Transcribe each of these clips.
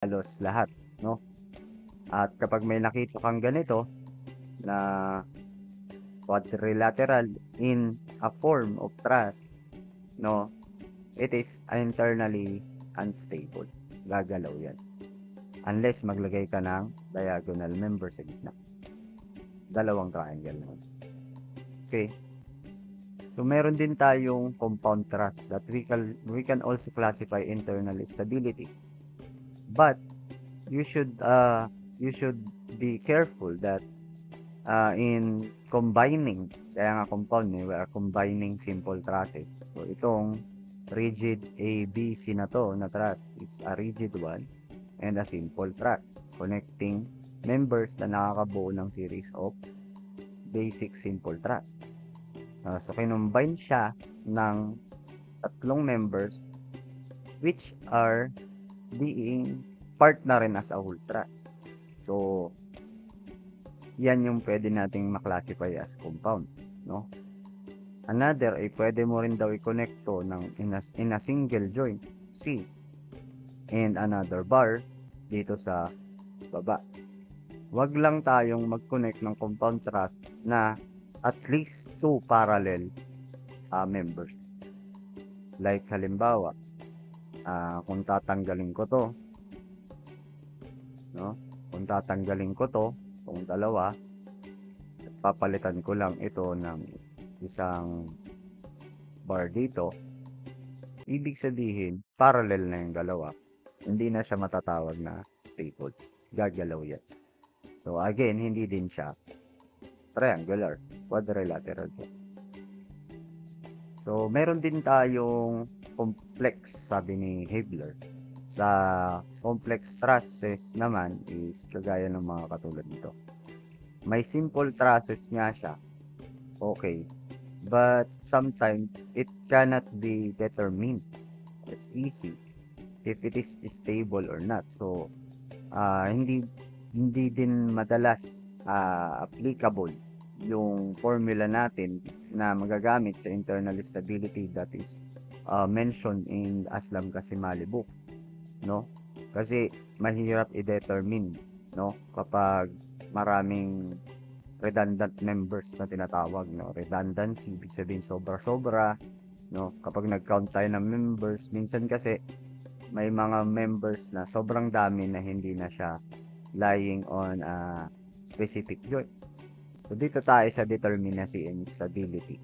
halos lahat, no? At kapag may nakita kang ganito na quadrilateral in a form of truss, no, it is internally unstable. Gagalaw yan. Unless maglagay ka ng diagonal member sa gitna. Dalawang triangle naman. Okay. So meron din tayong compound truss that we can also classify internal stability. But you should be careful that in combining, kaya nga compound, we are combining simple trusses. So itong rigid ABC na to na truss is a rigid one and a simple truss connecting members na nakakabuo ng series of basic simple truss. So kinumbine siya ng tatlong members which are being part na rin as a whole truss. So yan yung pwede nating maklasify as compound, no? Another ay pwede mo rin daw i-connect to ng in a single joint C and another bar dito sa baba. Wag lang tayong mag-connect ng compound truss na at least 2 parallel members. Like halimbawa, kung tatanggalin ko to, no? Kung tatanggalin ko to, kung dalawa, at papalitan ko lang ito ng isang bar dito, ibig sabihin, parallel na yung dalawa. Hindi na siya matatawag na stable. Gagalaw yan. So again, hindi din siya triangular, quadrilateral po. So meron din tayong complex, sabi ni Hebler. Sa complex trusses naman is kagaya ng mga katulad nito. May simple trusses nga siya. Okay. But sometimes it cannot be determined. It's easy if it is stable or not. So hindi din madalas applicable yung formula natin na magagamit sa internal stability that is mentioned in Aslam Kasimali book, no? Kasi mahirap i-determine, no? Kapag maraming redundant members na tinatawag, no? Redundancy, ibig sabihin sobra-sobra, no? Kapag nag-count tayo ng members, minsan kasi may mga members na sobrang dami na hindi na siya lying on a specific joint. So dito tayo sa determinacy and stability.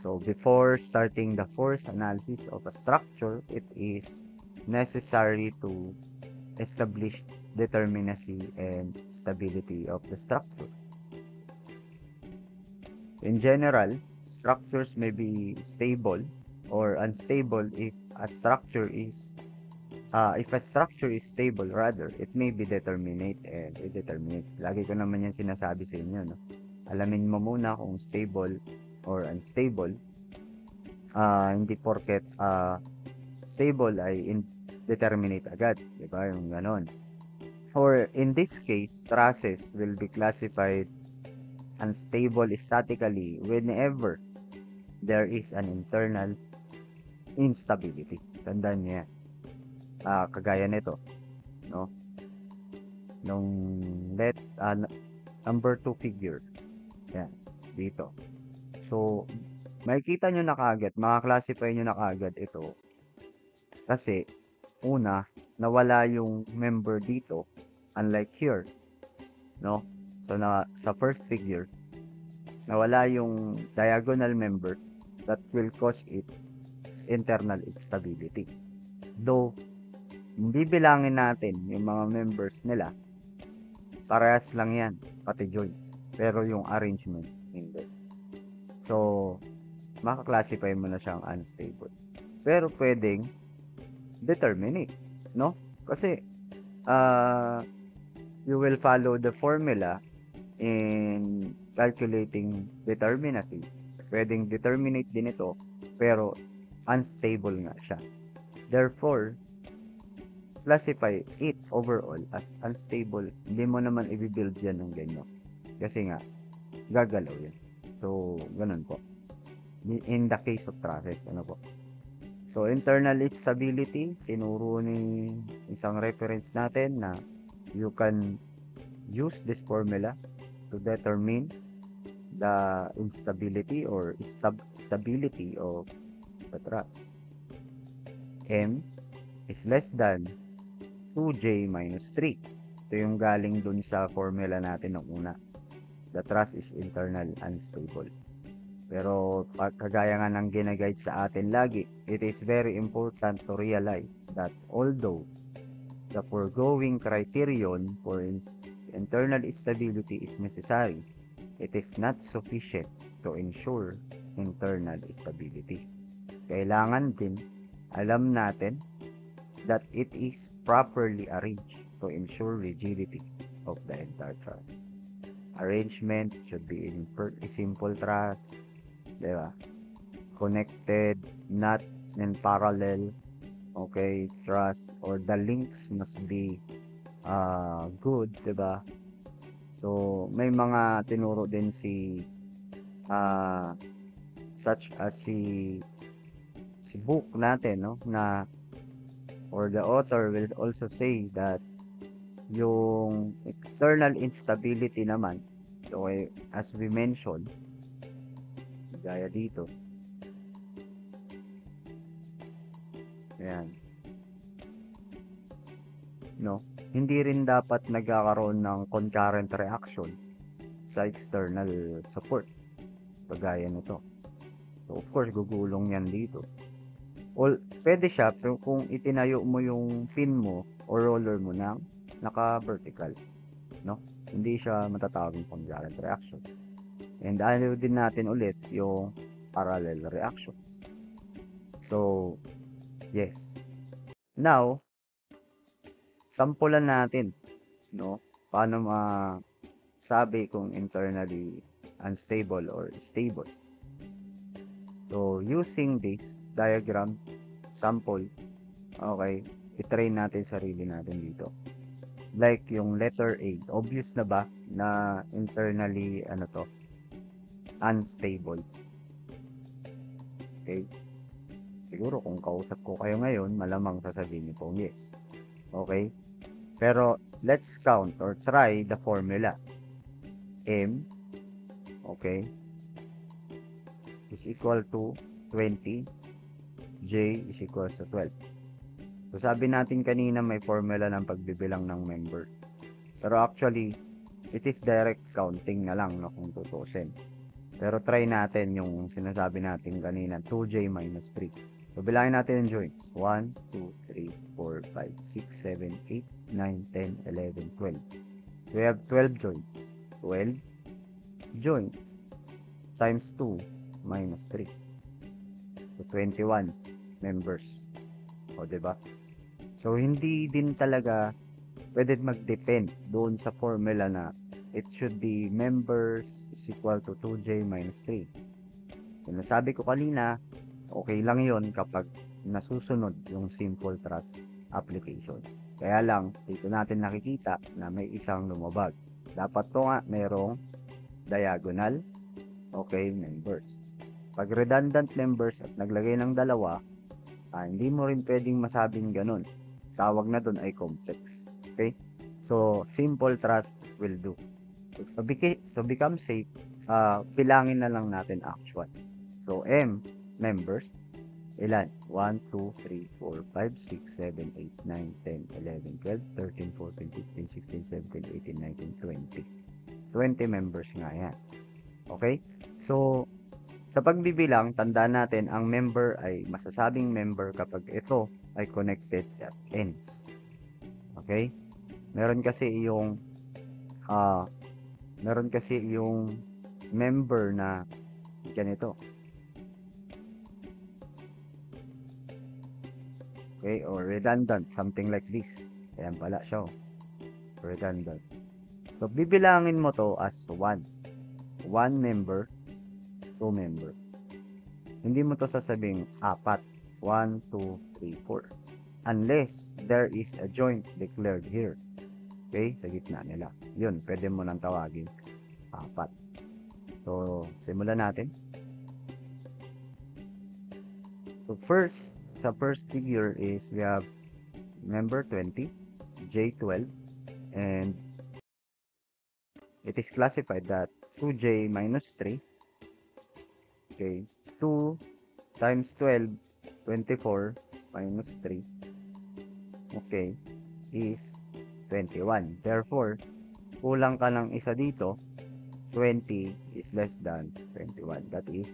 So before starting the force analysis of a structure, it is necessary to establish determinacy and stability of the structure. In general, structures may be stable or unstable if a structure is stable, rather, it may be determinate and indeterminate. Lagi ko naman yan sinasabi sa inyo, no? Alamin mo muna kung stable or unstable. Hindi porket stable ay indeterminate agad, di ba? Yung ganon. Or in this case, trusses will be classified unstable statically whenever there is an internal instability. Tandaan niya. Kagaya nito, no? Nung number 2 figure. Yan, dito. So, makikita nyo na kaagad, maka-classify nyo na kaagad ito. Kasi, una, nawala yung member dito, unlike here, no? So, sa first figure, nawala yung diagonal member that will cause it internal instability. Though, bibilangin natin yung mga members nila, parehas lang yan, pati joints. Pero yung arrangement, hindi. So, maka-classify mo na siyang unstable. Pero pwedeng determinate, no? Kasi, you will follow the formula in calculating determinacy. Pwedeng determinate din ito, pero unstable nga siya. Therefore, classify it overall as unstable. Hindi mo naman i-build yan ng ganyan. Kasi nga, gagalaw yan. So, ganun po. In the case of trusses, ano po. So, internal stability, tinuro ni isang reference natin na you can use this formula to determine the instability or stability of the truss. M is less than 2J minus 3. Ito yung galing dun sa formula natin nung una. The truss is internal unstable. Pero kagaya nga ng ginaguide sa atin lagi, it is very important to realize that although the foregoing criterion for internal stability is necessary, it is not sufficient to ensure internal stability. Kailangan din alam natin that it is properly arranged to ensure rigidity of the entire truss. Arrangement should be in simple truss, diba? Connected, not in parallel, okay, truss, or the links must be good, diba? So, may mga tinuro din si such as si book natin, no, na or the author will also say that yung external instability naman, okay, as we mentioned, gaya dito, ayan, no, hindi rin dapat nagkakaroon ng concurrent reaction sa external support, kagaya nito. So, of course, gugulong yan dito. Pwede siya pero kung itinayo mo yung pin mo o roller mo ng naka-vertical, no? Hindi siya matatawag ng concurrent reaction. And ano din natin ulit yung parallel reactions. So, yes. Now, sampulan natin, no? Paano masabi kung internally unstable or stable. So, using this diagram sample, okay, i-train natin sarili natin dito. Like yung letter A, obvious na ba na internally unstable? Okay, siguro kung kausap ko kayo ngayon, malamang sasabihin niyo po yes. Okay, pero let's count or try the formula. M, okay, is equal to 20, J is equals to 12. So, sabi natin kanina may formula ng pagbibilang ng member. Pero actually, it is direct counting na lang, no, kung tutusin. Pero try natin yung sinasabi natin kanina, 2J minus 3. So, bilangin natin yung joints. 1, 2, 3, 4, 5, 6, 7, 8, 9, 10, 11, 12. So, we have 12 joints. 12 joints times 2 minus 3. So, 21 members. O, diba? So, hindi din talaga pwede mag-depend doon sa formula na it should be members is equal to 2J minus 3. So, nasabi ko kanina, okay lang yon kapag nasusunod yung simple truss application. Kaya lang, dito natin nakikita na may isang lumabag. Dapat to nga, mayroong diagonal, okay, members. Pag redundant members at naglagay ng dalawa, hindi mo rin pwedeng masabing ganun. Tawag na dun ay complex. Okay? So, simple truss will do. So, become safe, bilangin na lang natin actual. So, M, members, ilan? 1, 2, 3, 4, 5, 6, 7, 8, 9, 10, 11, 12, 13, 14, 15, 16, 17, 18, 19, 20. 20 members nga yan. Okay? So, sa pagbibilang, tandaan natin, ang member ay masasabing member kapag ito ay connected at ends. Okay? Meron kasi yung member na ganito. Okay? Or redundant, something like this. Ayan pala siya. Redundant. So, bibilangin mo to as 1. 1 member, 2 member. Hindi mo to sasabing 4. 1, 2, 3, 4. Unless there is a joint declared here. Okay? Sa gitna nila. Yun, pwede mo nang tawagin 4. So, simulan natin. So, first, sa first figure is we have member 20, J12, and it is classified that 2J minus 3, okay, 2 times 12, 24 minus 3, okay, is 21. Therefore, kulang ka ng isa dito, 20 is less than 21. That is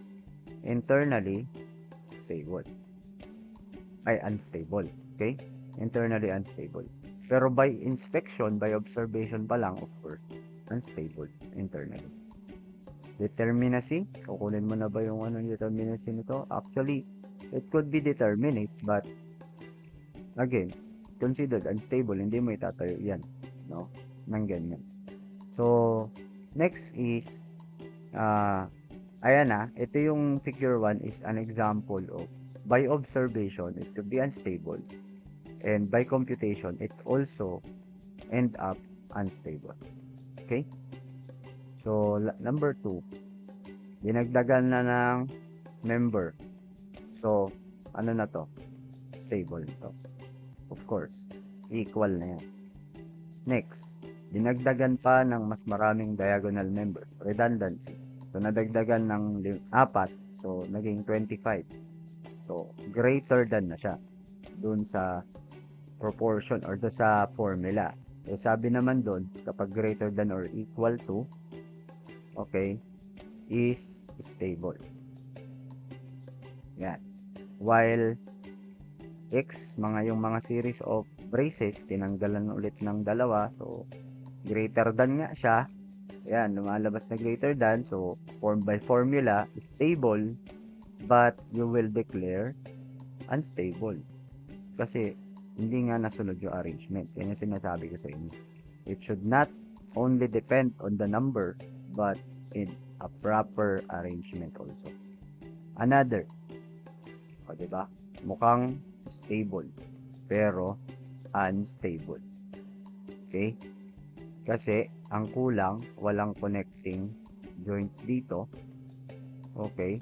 internally stable. Ay, unstable. Okay? Internally unstable. Pero by inspection, by observation pa lang, of course, unstable internally. Determinacy. Kukunin mo na ba yung determinacy nito? Actually, it could be determinate, but again, considered unstable. Hindi mo itatayo yan. No? Nang ganyan. So, next is, ayan na, ito yung figure 1 is an example of by observation, it could be unstable. And by computation, it also end up unstable. Okay? So, number 2, dinagdagan na ng member. So, ano na to? Stable to. Of course, equal na yan. Next, dinagdagan pa ng mas maraming diagonal members. Redundancy. So, nadagdagan ng 4. So, naging 25. So, greater than na siya dun sa proportion or dun sa formula. Eh, sabi naman dun, kapag greater than or equal to, okay, is stable. Yan. While X, yung mga series of braces, tinanggalan ulit ng 2. So, greater than nga siya. Yan, lumalabas na greater than. So, by formula, stable, but you will declare unstable. Kasi, hindi nga nasunod yung arrangement. Yan yung sinasabi ko sa inyo. It should not only depend on the number, but in a proper arrangement also. Another. O, diba? Mukhang stable, pero unstable. Okay? Kasi, ang kulang, walang connecting joint dito. Okay?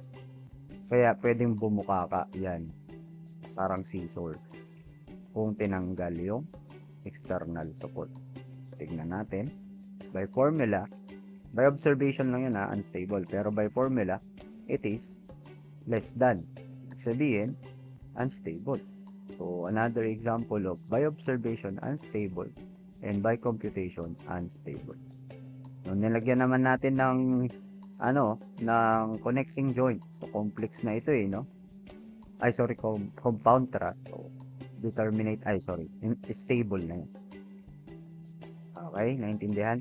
Kaya, pwedeng bumuka ka. Yan. Parang scissor. Kung tinanggal yung external support. Tignan natin. By formula, by observation lang yun unstable. Pero by formula, it is less than. Ibig sabihin, unstable. So, another example of by observation, unstable. And by computation, unstable. So, nilagyan naman natin ng ng connecting joint. So, complex na ito no? Ay, sorry, compound trust. So, stable na yun. Okay, naintindihan?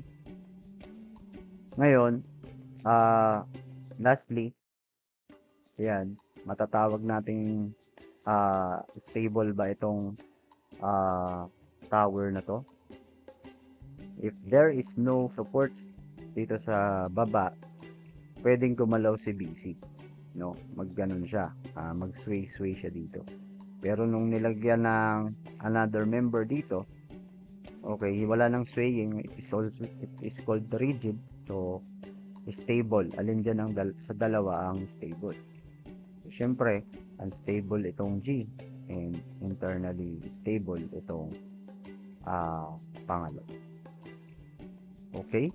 Ngayon, lastly, yan, matatawag nating stable ba itong tower na to? If there is no support dito sa baba, pwedeng gumalaw si BC. No, magganon siya. Mag-sway siya dito. Pero nung nilagyan ng another member dito, okay, wala nang swaying, it is called rigid. So, stable. Alin dyan sa dalawa ang stable? So, syempre, unstable itong G and internally stable itong pangalo. Okay?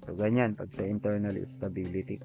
So, ganyan pag sa internal stability.